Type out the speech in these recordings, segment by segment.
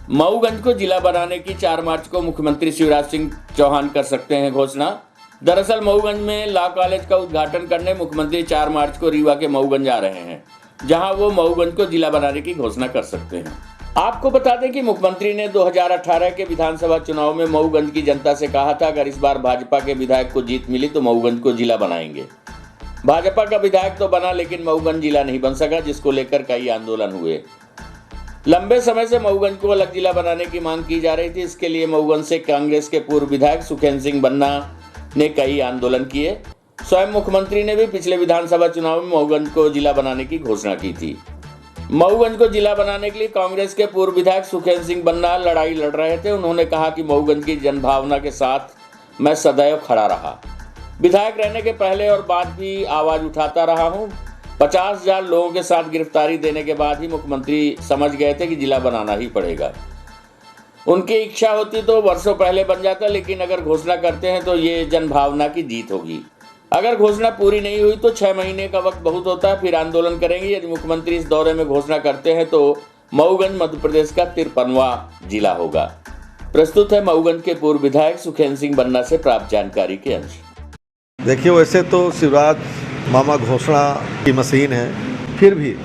मऊगंज को जिला बनाने की 4 मार्च को मुख्यमंत्री शिवराज सिंह चौहान कर सकते हैं घोषणा। दरअसल मऊगंज में लॉ कॉलेज का उद्घाटन करने मुख्यमंत्री 4 मार्च को रीवा के मऊगंज आ रहे हैं, जहां वो मऊगंज को जिला बनाने की घोषणा कर सकते हैं। आपको बता दें कि मुख्यमंत्री ने 2018 के विधानसभा चुनाव में मऊगंज की जनता से कहा था, अगर इस बार भाजपा के विधायक को जीत मिली तो मऊगंज को जिला बनाएंगे। भाजपा का विधायक तो बना, लेकिन मऊगंज जिला नहीं बन सका, जिसको लेकर कई आंदोलन हुए। लंबे समय से मऊगंज को अलग जिला बनाने की मांग की जा रही थी। इसके लिए मऊगंज से कांग्रेस के पूर्व विधायक सुखेंद्र सिंह बन्ना ने कई आंदोलन किए। स्वयं मुख्यमंत्री ने भी पिछले विधानसभा चुनाव में मऊगंज को जिला बनाने की घोषणा की थी। मऊगंज को जिला बनाने के लिए कांग्रेस के पूर्व विधायक सुखेंद्र सिंह बन्ना लड़ाई लड़ रहे थे। उन्होंने कहा कि मऊगंज की जनभावना के साथ मैं सदैव खड़ा रहा। विधायक रहने के पहले और बाद भी आवाज उठाता रहा हूं। 50,000 लोगों के साथ गिरफ्तारी देने के बाद ही मुख्यमंत्री समझ गए थे कि जिला बनाना ही पड़ेगा। उनकी इच्छा होती तो वर्षों पहले बन जाता, लेकिन अगर घोषणा करते हैं तो ये जनभावना की जीत होगी। अगर घोषणा पूरी नहीं हुई तो 6 महीने का वक्त बहुत होता है, फिर आंदोलन करेंगे। यदि मुख्यमंत्री इस दौरे में घोषणा करते हैं तो मऊगंज मध्य प्रदेश का 53वां जिला होगा। प्रस्तुत है मऊगंज के पूर्व विधायक सुखेंद्र सिंह बन्ना से प्राप्त जानकारी के अंश। देखिए, वैसे तो शिवराज मामा घोषणा की मशीन है, फिर भी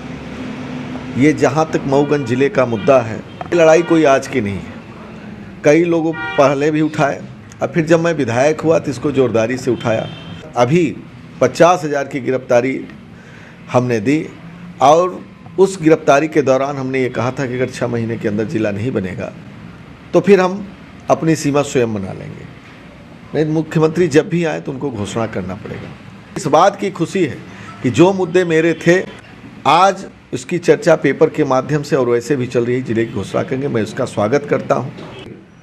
ये जहाँ तक मऊगंज जिले का मुद्दा है, ये लड़ाई कोई आज की नहीं है। कई लोगों पहले भी उठाए, और फिर जब मैं विधायक हुआ तो इसको जोरदारी से उठाया। अभी 50,000 की गिरफ्तारी हमने दी, और उस गिरफ्तारी के दौरान हमने ये कहा था कि अगर 6 महीने के अंदर जिला नहीं बनेगा तो फिर हम अपनी सीमा स्वयं बना लेंगे। नहीं, मुख्यमंत्री जब भी आए तो उनको घोषणा करना पड़ेगा। इस बात की खुशी है कि जो मुद्दे मेरे थे आज उसकी चर्चा पेपर के माध्यम से और वैसे भी चल रही है, जिले की घोषणा करेंगे। मैं उसका स्वागत करता हूं।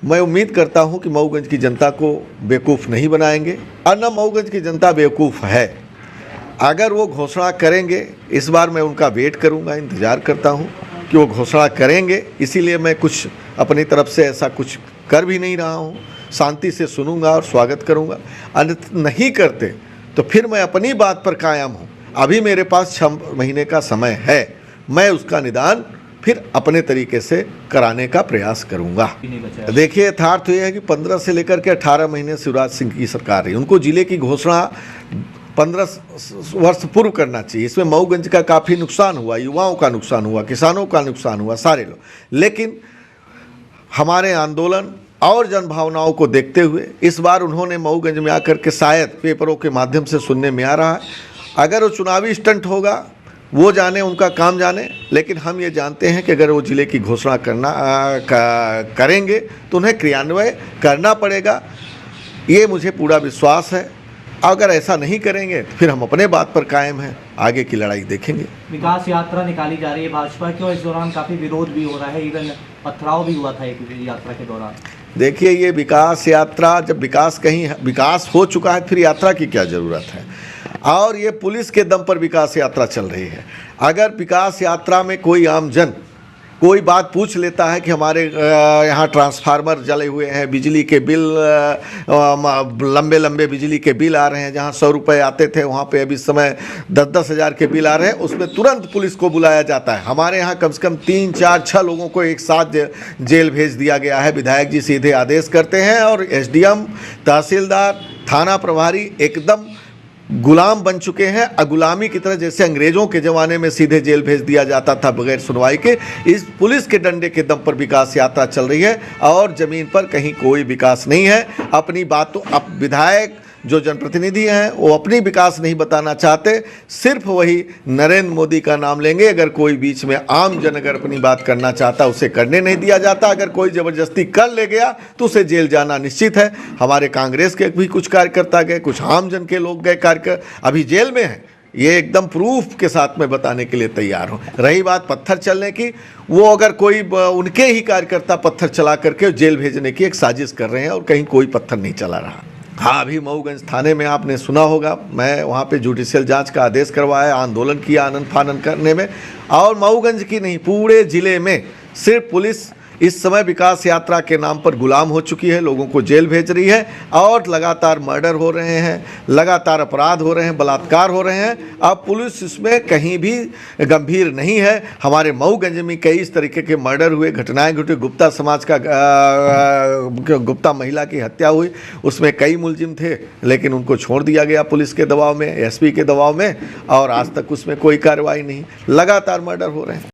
मैं उम्मीद करता हूं कि मऊगंज की जनता को बेवकूफ़ नहीं बनाएंगे, और न मऊगंज की जनता बेवकूफ़ है। अगर वो घोषणा करेंगे, इस बार मैं उनका वेट करूंगा, इंतज़ार करता हूं कि वो घोषणा करेंगे। इसीलिए मैं कुछ अपनी तरफ से ऐसा कुछ कर भी नहीं रहा हूं। शांति से सुनूंगा और स्वागत करूंगा। अन्यथा नहीं करते तो फिर मैं अपनी बात पर कायम हूं। अभी मेरे पास 6 महीने का समय है, मैं उसका निदान फिर अपने तरीके से कराने का प्रयास करूंगा। देखिए, यथार्थ तो यह है कि 15 से लेकर के 18 महीने शिवराज सिंह की सरकार रही। उनको जिले की घोषणा 15 वर्ष पूर्व करना चाहिए। इसमें मऊगंज का काफ़ी नुकसान हुआ, युवाओं का नुकसान हुआ, किसानों का नुकसान हुआ, सारे लोग। लेकिन हमारे आंदोलन और जनभावनाओं को देखते हुए इस बार उन्होंने मऊगंज में आकर के, शायद पेपरों के माध्यम से सुनने में आ रहा है, अगर वो चुनावी स्टंट होगा वो जाने, उनका काम जाने, लेकिन हम ये जानते हैं कि अगर वो जिले की घोषणा करेंगे तो उन्हें क्रियान्वय करना पड़ेगा। ये मुझे पूरा विश्वास है। अगर ऐसा नहीं करेंगे तो फिर हम अपने बात पर कायम हैं, आगे की लड़ाई देखेंगे। विकास यात्रा निकाली जा रही है भाजपा की, और इस दौरान काफ़ी विरोध भी हो रहा है, इवन पथराव भी हुआ था एक यात्रा के दौरान। देखिए, ये विकास यात्रा, जब विकास हो चुका है फिर यात्रा की क्या ज़रूरत है। और ये पुलिस के दम पर विकास यात्रा चल रही है। अगर विकास यात्रा में कोई आम जन कोई बात पूछ लेता है कि हमारे यहाँ ट्रांसफार्मर जले हुए हैं, बिजली के बिल लंबे बिजली के बिल आ रहे हैं, जहाँ 100 रुपये आते थे वहाँ पे अभी इस समय 10-10 हज़ार के बिल आ रहे हैं, उसमें तुरंत पुलिस को बुलाया जाता है। हमारे यहाँ कम से कम 3, 4, 6 लोगों को एक साथ जेल भेज दिया गया है। विधायक जी सीधे आदेश करते हैं और SDM, तहसीलदार, थाना प्रभारी एकदम गुलाम बन चुके हैं। गुलामी की तरह, जैसे अंग्रेज़ों के ज़माने में सीधे जेल भेज दिया जाता था बगैर सुनवाई के, इस पुलिस के डंडे के दम पर विकास यात्रा चल रही है, और ज़मीन पर कहीं कोई विकास नहीं है। अपनी बातों, अब विधायक जो जनप्रतिनिधि हैं वो अपनी विकास नहीं बताना चाहते, सिर्फ वही नरेंद्र मोदी का नाम लेंगे। अगर कोई बीच में आम जन अगर अपनी बात करना चाहता, उसे करने नहीं दिया जाता। अगर कोई ज़बरदस्ती कर ले गया तो उसे जेल जाना निश्चित है। हमारे कांग्रेस के भी कुछ कार्यकर्ता गए, कुछ आम जन के लोग गए, कार्यकर्ता अभी जेल में हैं। ये एकदम प्रूफ के साथ में बताने के लिए तैयार हूँ। रही बात पत्थर चलने की, वो अगर कोई उनके ही कार्यकर्ता पत्थर चला करके जेल भेजने की एक साजिश कर रहे हैं, और कहीं कोई पत्थर नहीं चला रहा। हाँ, अभी मऊगंज थाने में आपने सुना होगा, मैं वहाँ पे जुडिशियल जांच का आदेश करवाया, आंदोलन किया आनन फानन करने में। और मऊगंज की नहीं, पूरे ज़िले में सिर्फ पुलिस इस समय विकास यात्रा के नाम पर गुलाम हो चुकी है, लोगों को जेल भेज रही है और लगातार मर्डर हो रहे हैं, लगातार अपराध हो रहे हैं, बलात्कार हो रहे हैं। अब पुलिस इसमें कहीं भी गंभीर नहीं है। हमारे मऊगंज में कई इस तरीके के मर्डर हुए, घटनाएं घटी। गुप्ता समाज का गुप्ता महिला की हत्या हुई, उसमें कई मुलजिम थे लेकिन उनको छोड़ दिया गया पुलिस के दबाव में, एसपी के दबाव में, और आज तक उसमें कोई कार्रवाई नहीं। लगातार मर्डर हो रहे हैं।